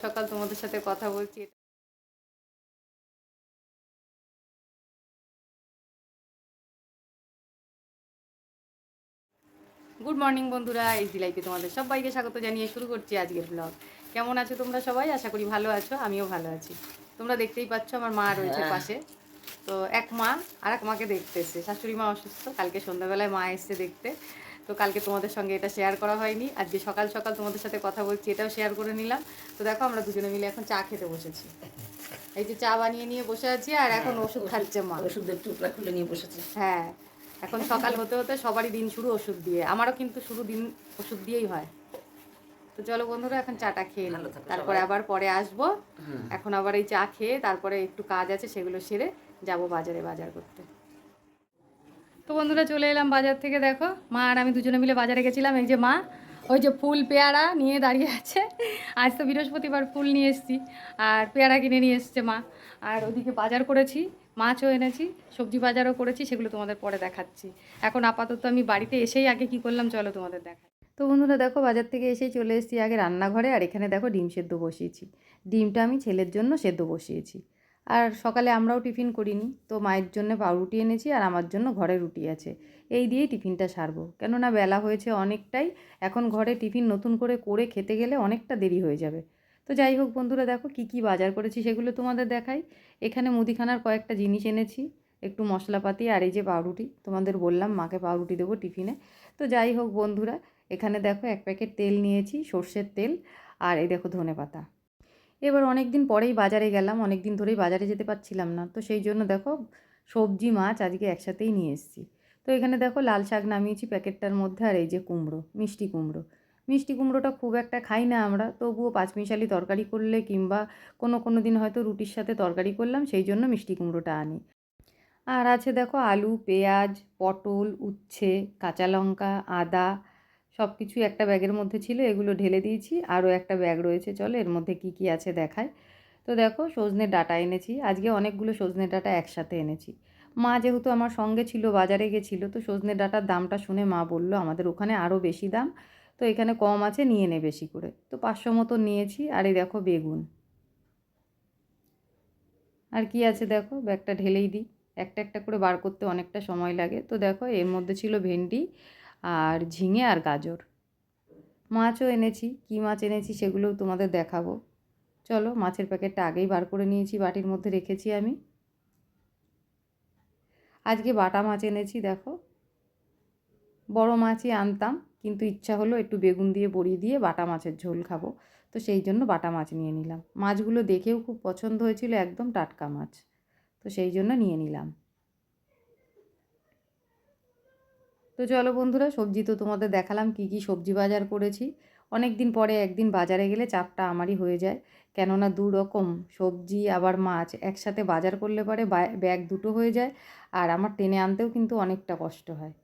সকাল তোমাদের সাথে কথা বলছি। গুড মর্নিং বন্ধুরা, এইচডি লাইফে তোমাদের সবাইকে স্বাগত জানিয়ে শুরু করছি আজকের ব্লগ। কেমন আছো তোমরা সবাই? আশা করি ভালো আছো, আমিও ভালো আছি। তোমরা দেখতেই পাচ্ছ আমার মা রয়েছে পাশে। তো এক মা আর এক মাকে দেখতে এসছে। শাশুড়ি মা অসুস্থ, কালকে সন্ধ্যাবেলায় মা এসছে দেখতে। তো কালকে তোমাদের সঙ্গে এটা শেয়ার করা হয়নি, আজকে সকাল সকাল তোমাদের সাথে কথা বলছি, এটাও শেয়ার করে নিলাম। তো দেখো আমরা দুজনে মিলে এখন চা খেতে বসেছি। এই যে চা বানিয়ে নিয়ে বসে আছি, আর এখন ওষুধ খাচ্ছে মা। ওষুধের টুকরা খুলে নিয়ে বসেছে। হ্যাঁ, এখন সকাল হতে হতে সবারই দিন শুরু ওষুধ দিয়ে, আমারও কিন্তু শুরু দিন ওষুধ দিয়েই হয়। তো চলো বন্ধুরা, এখন চাটা খেয়ে নিই, তারপরে আবার পরে আসবো। এখন আবার এই চা খেয়ে তারপরে একটু কাজ আছে, সেগুলো সেরে যাব বাজারে বাজার করতে। তো বন্ধুরা চলে এলাম বাজার থেকে। দেখো মা আর আমি দুজনে মিলে বাজারে গেছিলাম। এই যে মা ওই যে ফুল পেয়ারা নিয়ে দাঁড়িয়ে আছে। আজ তো বৃহস্পতিবার, ফুল নিয়ে এসেছি আর পেয়ারা কিনে নিয়ে এসছে মা। আর ওদিকে বাজার করেছি, মাছও এনেছি, সবজি বাজারও করেছি, সেগুলো তোমাদের পরে দেখাচ্ছি। এখন আপাতত আমি বাড়িতে এসেই আগে কি করলাম চলো তোমাদের দেখাই। তো বন্ধুরা দেখো বাজার থেকে এসেই চলে এসেছি আগে রান্নাঘরে, আর এখানে দেখো ডিম সেদ্ধ বসিয়েছি। ডিমটা আমি ছেলের জন্য সেদ্ধ বসিয়েছি। আর সকালে আমরাও টিফিন করিনি, তো মায়ের জন্য পাউরুটি এনেছি আর আমার জন্য ঘরে রুটি আছে। এই দিয়েই টিফিনটা সারবো, কেননা বেলা হয়েছে অনেকটাই। এখন ঘরে টিফিন নতুন করে করে খেতে গেলে অনেকটা দেরি হয়ে যাবে। তো যাই হোক বন্ধুরা, দেখো কি কি বাজার করেছি সেগুলো তোমাদের দেখাই। এখানে মুদিখানার কয়েকটা জিনিস এনেছি, একটু মশলাপাতি, আর এই যে পাউরুটি, তোমাদের বললাম মাকে পাউরুটি দেবো টিফিনে। তো যাই হোক বন্ধুরা, এখানে দেখো এক প্যাকেট তেল নিয়েছি, সর্ষের তেল, আর এই দেখো ধনেপাতা। এবার অনেক দিন পরেই বাজারে গেলাম, অনেক দিন ধরেই বাজারে যেতে পারছিলাম না, তো সেই জন্য দেখো সবজি মাছ আজকে একসাথেই নিয়ে এসেছি। তো এখানে দেখো লাল শাক নামিয়েছি প্যাকেটটার মধ্যে, আর এই যে কুমড়ো, মিষ্টি কুমড়ো। মিষ্টি কুমড়োটা খুব একটা খাই না আমরা, তবুও পাঁচমিশালি তরকারি করলে কিংবা কোনো কোনো দিন হয়তো রুটির সাথে তরকারি করলাম, সেই জন্য মিষ্টি কুমড়োটা আনি। আর আছে দেখো আলু, পেঁয়াজ, পটল, উচ্ছে, কাঁচা লঙ্কা, আদা, সব কিছুই একটা ব্যাগের মধ্যে ছিল, এগুলো ঢেলে দিয়েছি। আরও একটা ব্যাগ রয়েছে, চলো এর মধ্যে কি কি আছে দেখায়। তো দেখো সজনে ডাঁটা এনেছি, আজকে অনেকগুলো সজনে ডাঁটা একসাথে এনেছি। মা যেহেতু আমার সঙ্গে ছিল, বাজারে গেছিলো, তো সজনে ডাঁটার দামটা শুনে মা বলল আমাদের ওখানে আরও বেশি দাম, তো এখানে কম আছে, নিয়ে নে বেশি করে। তো 500 মতো নিয়েছি। আর এই দেখো বেগুন। আর কি আছে দেখো, ব্যাগটা ঢেলেই দিই, একটা একটা করে বার করতে অনেকটা সময় লাগে। তো দেখো এর মধ্যে ছিল ভেন্ডি আর ঝিঙে আর গাজর। মাছও এনেছি, কী মাছ এনেছি সেগুলোও তোমাদের দেখাবো। চলো, মাছের প্যাকেটটা আগেই বার করে নিয়েছি, বাটির মধ্যে রেখেছি আমি। আজকে বাটা মাছ এনেছি দেখো, বড় মাছই আনতাম, কিন্তু ইচ্ছা হলো একটু বেগুন দিয়ে বড়ি দিয়ে বাটা মাছের ঝোল খাবো, তো সেই জন্য বাটা মাছ নিয়ে নিলাম। মাছগুলো দেখেও খুব পছন্দ হয়েছিল, একদম টাটকা মাছ, তো সেই জন্য নিয়ে নিলাম। তো চলো বন্ধুরা, সবজি তো তোমাদের দেখালাম কি কি সবজি বাজার করেছি। অনেক দিন পরে একদিন বাজারে গেলে চাপটা আমারই হয়ে যায়, কেননা দু রকম সবজি আবার মাছ একসাথে বাজার করলে পরে ব্যাগ দুটো হয়ে যায়, আর আমার টেনে আনতেও কিন্তু অনেকটা কষ্ট হয়।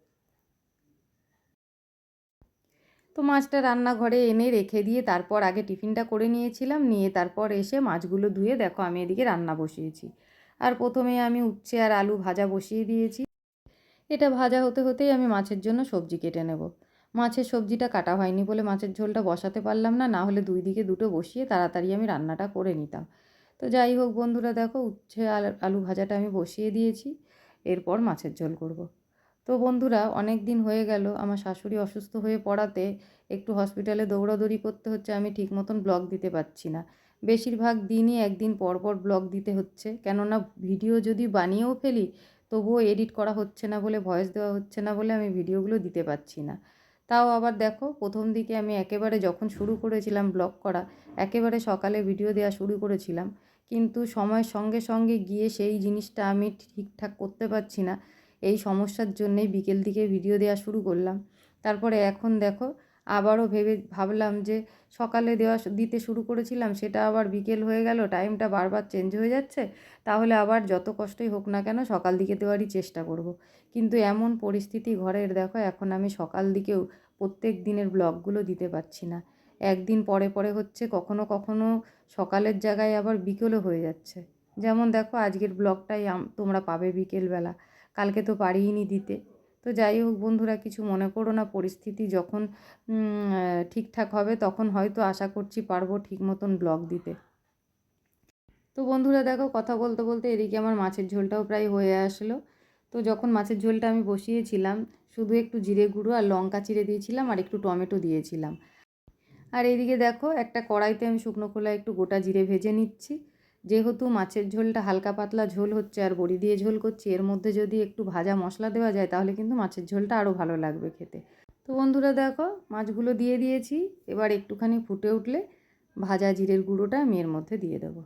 তো মাছটা রান্নাঘরে এনে রেখে দিয়ে তারপর আগে টিফিনটা করে নিয়েছিলাম, নিয়ে তারপর এসে মাছগুলো ধুয়ে দেখো আমি এদিকে রান্না বসিয়েছি। আর প্রথমে আমি উচ্ছে আর আলু ভাজা বসিয়ে দিয়েছি। এটা ভাজা হতে হতেই আমি মাছের জন্য সবজি কেটে নেব। মাছের সবজিটা কাটা হয়নি বলে মাছের ঝোলটা বসাতে পারলাম না, না হলে দুই দিকে দুটো বসিয়ে তাড়াতাড়ি আমি রান্নাটা করে নিতাম। তো যাই হোক বন্ধুরা, দেখো উচ্ছে আলু ভাজাটা আমি বসিয়ে দিয়েছি, এরপর মাছের ঝোল করব। তো বন্ধুরা, অনেক দিন হয়ে গেল আমার শাশুড়ি অসুস্থ হয়ে পড়াতে একটু হসপিটালে দৌড়াদৌড়ি করতে হচ্ছে, আমি ঠিক মতন ব্লগ দিতে পারছি না। বেশিরভাগ দিনই একদিন পর পর ব্লগ দিতে হচ্ছে, কেননা ভিডিও যদি বানিয়েও ফেলি তবুও এডিট করা হচ্ছে না বলে, ভয়েস দেওয়া হচ্ছে না বলে আমি ভিডিওগুলো দিতে পারছি না। তাও আবার দেখো প্রথম দিকে আমি একেবারে যখন শুরু করেছিলাম ব্লগ করা, একেবারে সকালে ভিডিও দেওয়া শুরু করেছিলাম, কিন্তু সময়ের সঙ্গে সঙ্গে গিয়ে সেই জিনিসটা আমি ঠিকঠাক করতে পারছি না। এই সমস্যার জন্যেই বিকেল দিকে ভিডিও দেওয়া শুরু করলাম। তারপরে এখন দেখো আবারও ভাবলাম যে সকালে দিতে শুরু করেছিলাম, সেটা আবার বিকেল হয়ে গেল, টাইমটা বারবার চেঞ্জ হয়ে যাচ্ছে, তাহলে আবার যত কষ্টই হোক না কেন সকাল দিকে দেওয়ারই চেষ্টা করব। কিন্তু এমন পরিস্থিতি ঘরের, দেখো এখন আমি সকাল দিকেও প্রত্যেক দিনের ব্লগগুলো দিতে পারছি না। একদিন পরে পরে হচ্ছে, কখনো কখনো সকালের জায়গায় আবার বিকেলও হয়ে যাচ্ছে। যেমন দেখো আজকের ব্লগটাই তোমরা পাবে বিকেলবেলা, কালকে তো পারিনি দিতে। তো তো যাই হোক বন্ধুরা, কিছু মনে করো না, পরিস্থিতি যখন ঠিকঠাক হবে তখন হয়তো আশা করছি পারবো ঠিক মতন ব্লগ দিতে। তো বন্ধুরা দেখো, কথা বলতে বলতে এদিকে আমার মাছের ঝোলটাও প্রায় হয়ে আসলো। তো যখন মাছের ঝোলটা আমি বসিয়েছিলাম, শুধু একটু জিরে গুঁড়ো আর লঙ্কা চিড়ে দিয়েছিলাম আর একটু টমেটো দিয়েছিলাম। আর এইদিকে দেখো, একটা কড়াইতে আমি শুকনো খোলায় একটু গোটা জিরে ভেজে নিচ্ছি। যেহেতু মাছের ঝোলটা হালকা পাতলা ঝোল হচ্ছে আর বড়ি দিয়ে ঝোল করছি, এর মধ্যে যদি একটু ভাজা মশলা দেওয়া যায় তাহলে কিন্তু মাছের ঝোলটা আরও ভালো লাগবে খেতে। তো বন্ধুরা দেখো, মাছগুলো দিয়ে দিয়েছি। এবার একটুখানি ফুটে উঠলে ভাজা জিরের গুঁড়োটা আমি এর মধ্যে দিয়ে দেবো।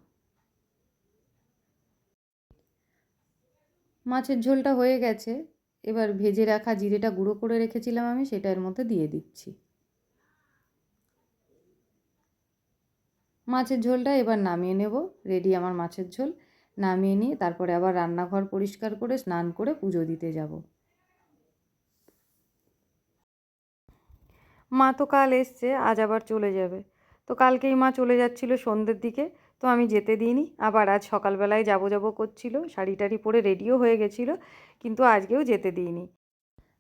মাছের ঝোলটা হয়ে গেছে। এবার ভেজে রাখা জিরেটা গুঁড়ো করে রেখেছিলাম আমি, সেটা এর মধ্যে দিয়ে দিচ্ছি। মাছের ঝোলটা এবার নামিয়ে নেব। রেডি আমার মাছের ঝোল। নামিয়ে নিয়ে তারপরে আবার রান্নাঘর পরিষ্কার করে স্নান করে পুজো দিতে যাব। মা তো কাল এসছে, আজ আবার চলে যাবে। তো কালকেই মা চলে যাচ্ছিল সন্ধ্যের দিকে, তো আমি যেতে দিইনি। আবার আজ সকালবেলায় যাব যাব করছিল, শাড়ি টাড়ি পরে রেডিও হয়ে গেছিলো, কিন্তু আজকেও যেতে দিইনি।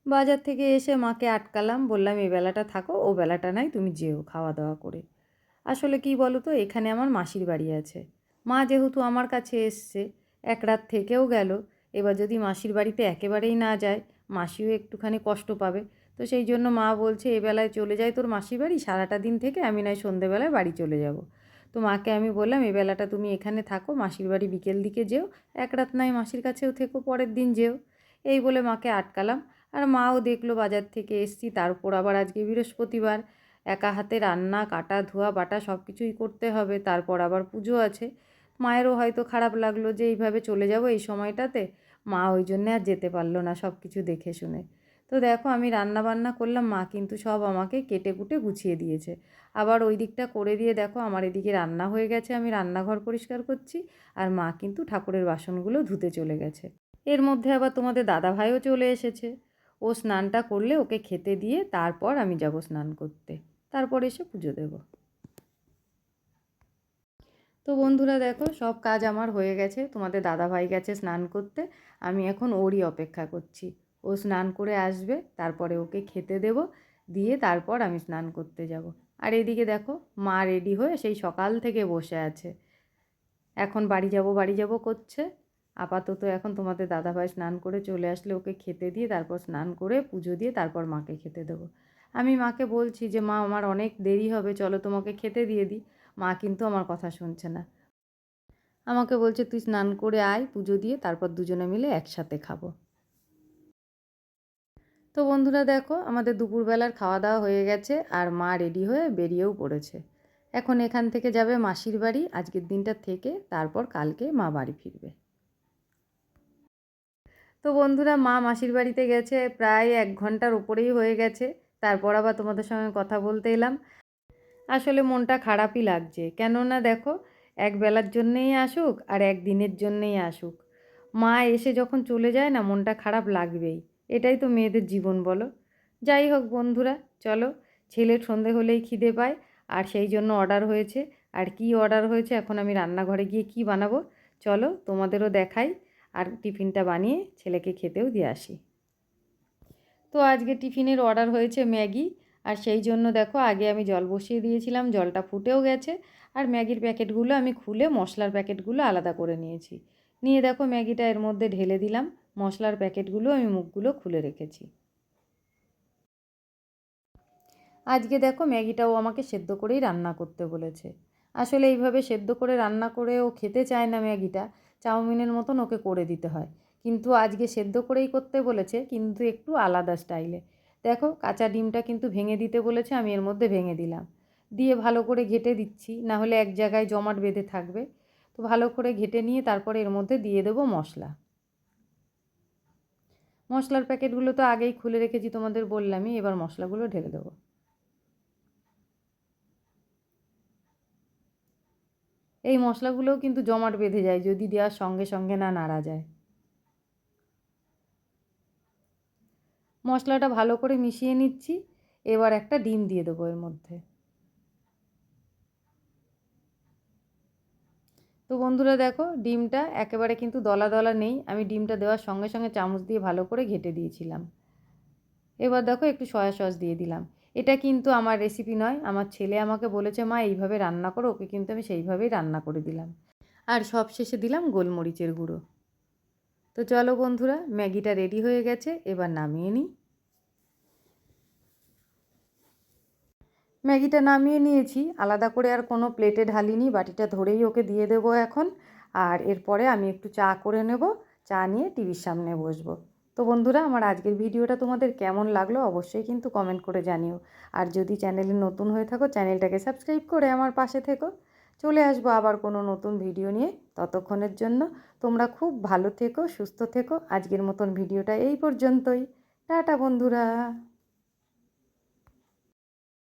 বাজার থেকে এসে মাকে আটকালাম, বললাম এই বেলাটা থাকো, ও বেলাটা নাই তুমি যেও খাওয়া দাওয়া করে। আসলে কি বলো তো, এখানে আমার মাসির বাড়ি আছে। মা যেহেতু আমার কাছে এসছে, এক রাত থেকেও গেল। এবার যদি মাসির বাড়িতে একেবারেই না যায়, মাসিও একটুখানি কষ্ট পাবে। তো সেই জন্য মা বলছে এ বেলায় চলে যায় তোর মাসির বাড়ি, সারাটা দিন থেকে আমি নয় সন্ধেবেলায় বাড়ি চলে যাব। তো মাকে আমি বললাম এ বেলাটা তুমি এখানে থাকো, মাসির বাড়ি বিকেল দিকে যেও, এক রাত নয় মাসির কাছেও থেকো, পরের দিন যেও। এই বলে মাকে আটকালাম। আর মাও দেখলো বাজার থেকে এসছি, তারপর আবার আজকে বৃহস্পতিবার, একা হাতে রান্না কাটা ধোয়া বাটা সব কিছুই করতে হবে, তারপর আবার পুজো আছে। মায়েরও হয়তো খারাপ লাগলো যে এইভাবে চলে যাব এই সময়টাতে। মা ওই জন্যে আর যেতে পারলো না সব কিছু দেখে শুনে। তো দেখো, আমি রান্না বান্না করলাম, মা কিন্তু সব আমাকে কেটে কুটে গুছিয়ে দিয়েছে। আবার ওই দিকটা করে দিয়ে দেখো আমার এদিকে রান্না হয়ে গেছে, আমি রান্নাঘর পরিষ্কার করছি। আর মা কিন্তু ঠাকুরের বাসনগুলো ধুতে চলে গেছে। এর মধ্যে আবার তোমাদের দাদাভাইও চলে এসেছে। ও স্নানটা করলে ওকে খেতে দিয়ে তারপর আমি যাব স্নান করতে, তারপর এসে পুজো দেব। তো বন্ধুরা দেখো, সব কাজ আমার হয়ে গেছে। তোমাদের দাদাভাই গেছে স্নান করতে, আমি এখন ওরই অপেক্ষা করছি। ও স্নান করে আসবে, তারপরে ওকে খেতে দেব, দিয়ে তারপর আমি স্নান করতে যাব। আর এদিকে দেখো, মা রেডি হয়ে সেই সকাল থেকে বসে আছে, এখন বাড়ি যাব বাড়ি যাব করছে। আপাতত এখন তোমাদের দাদাভাই স্নান করে চলে আসলে ওকে খেতে দিয়ে তারপর স্নান করে পুজো দিয়ে তারপর মাকে খেতে দেবো। আমি মাকে বলছি যে মা আমার অনেক দেরি হবে, চলো তোমাকে খেতে দিয়ে দিই। মা কিন্তু আমার কথা শুনছে না, আমাকে বলছে তুই স্নান করে আয়, পুজো দিয়ে তারপর দুজনে মিলে একসাথে খাবো। তো বন্ধুরা দেখো, আমাদের দুপুরবেলার খাওয়া দাওয়া হয়ে গেছে আর মা রেডি হয়ে বেরিয়েও পড়েছে। এখন এখান থেকে যাবে মাসির বাড়ি আজকের দিনটা থেকে, তারপর কালকে মা বাড়ি ফিরবে। তো বন্ধুরা, মা মাসির বাড়িতে গেছে প্রায় 1 ঘন্টার ওপরেই হয়ে গেছে। তারপর আবার তোমাদের সঙ্গে কথা বলতে এলাম। আসলে মনটা খারাপই লাগছে, কেননা দেখো, এক বেলার জন্যেই আসুক আর একদিনের জন্যেই আসুক, মা এসে যখন চলে যায় না, মনটা খারাপ লাগবেই। এটাই তো মেয়েদের জীবন বলো। যাই হোক বন্ধুরা, চলো, ছেলের সন্ধে হলেই খিদে পায়, আর সেই জন্য অর্ডার হয়েছে। আর কি অর্ডার হয়েছে, এখন আমি রান্নাঘরে গিয়ে কি বানাবো চলো তোমাদেরও দেখাই, আর টিফিনটা বানিয়ে ছেলেকে খেতেও দিয়ে আসি। তো আজকে টিফিনের অর্ডার হয়েছে ম্যাগি, আর সেই জন্য দেখো আগে আমি জল বসিয়ে দিয়েছিলাম, জলটা ফুটেও গেছে। আর ম্যাগির প্যাকেটগুলো আমি খুলে মশলার প্যাকেটগুলো আলাদা করে নিয়েছি। নিয়ে দেখো ম্যাগিটা এর মধ্যে ঢেলে দিলাম, মশলার প্যাকেটগুলো আমি মুখগুলো খুলে রেখেছি। আজকে দেখো ম্যাগিটাও আমাকে সেদ্ধ করেই রান্না করতে বলেছে। আসলে এইভাবে সেদ্ধ করে রান্না করে ও খেতে চায় না ম্যাগিটা, চাউমিনের মতন ওকে করে দিতে হয়। কিন্তু আজকে সেদ্ধ করেই করতে বলেছে, কিন্তু একটু আলাদা স্টাইলে। দেখো কাঁচা ডিমটা কিন্তু ভেঙে দিতে বলেছে, আমি এর মধ্যে ভেঙে দিলাম, দিয়ে ভালো করে ঘেঁটে দিচ্ছি, না হলে এক জায়গায় জমাট বেঁধে থাকবে। তো ভালো করে ঘেঁটে নিয়ে তারপরে এর মধ্যে দিয়ে দেবো মশলা। মশলার প্যাকেটগুলো তো আগেই খুলে রেখেছি তোমাদের বললামই, এবার মশলাগুলো ঢেলে দেবো। এই মশলাগুলোও কিন্তু জমাট বেঁধে যায় যদি দেওয়ার সঙ্গে সঙ্গে না নাড়া যায়। মশলাটা ভালো করে মিশিয়ে নিচ্ছি, এবার একটা ডিম দিয়ে দেবো এর মধ্যে। তো বন্ধুরা দেখো, ডিমটা একেবারে কিন্তু দলা দলা নেই, আমি ডিমটা দেওয়ার সঙ্গে সঙ্গে চামচ দিয়ে ভালো করে ঘেঁটে দিয়েছিলাম। এবার দেখো একটু সয়া সস দিয়ে দিলাম। এটা কিন্তু আমার রেসিপি নয়, আমার ছেলে আমাকে বলেছে মা এইভাবে রান্না করো, ওকে কিন্তু আমি সেইভাবেই রান্না করে দিলাম। আর সব শেষে দিলাম গোলমরিচের গুঁড়ো। তো চলো বন্ধুরা, ম্যাগিটা রেডি হয়ে গেছে, এবার নামিয়ে নিই। ম্যাগিটা নামিয়ে নিয়েছি, আলাদা করে আর কোনো প্লেটে ঢালিনি, বাটিটা ধরেই ওকে দিয়ে দেবো এখন। আর এরপরে আমি একটু চা করে নেব, চা নিয়ে টিভির সামনে বসবো। তো বন্ধুরা, আমার আজকের ভিডিওটা তোমাদের কেমন লাগলো অবশ্যই কিন্তু কমেন্ট করে জানিও। আর যদি চ্যানেলে নতুন হয়ে থাকো, চ্যানেলটাকে সাবস্ক্রাইব করে আমার পাশে থেকো। চলে আসবো আবার কোনো নতুন ভিডিও নিয়ে, ততক্ষণের জন্য তোমরা খুব ভালো থেকো, সুস্থ থেকো। আজকের মতন ভিডিওটা এই পর্যন্তই। টাটা বন্ধুরা।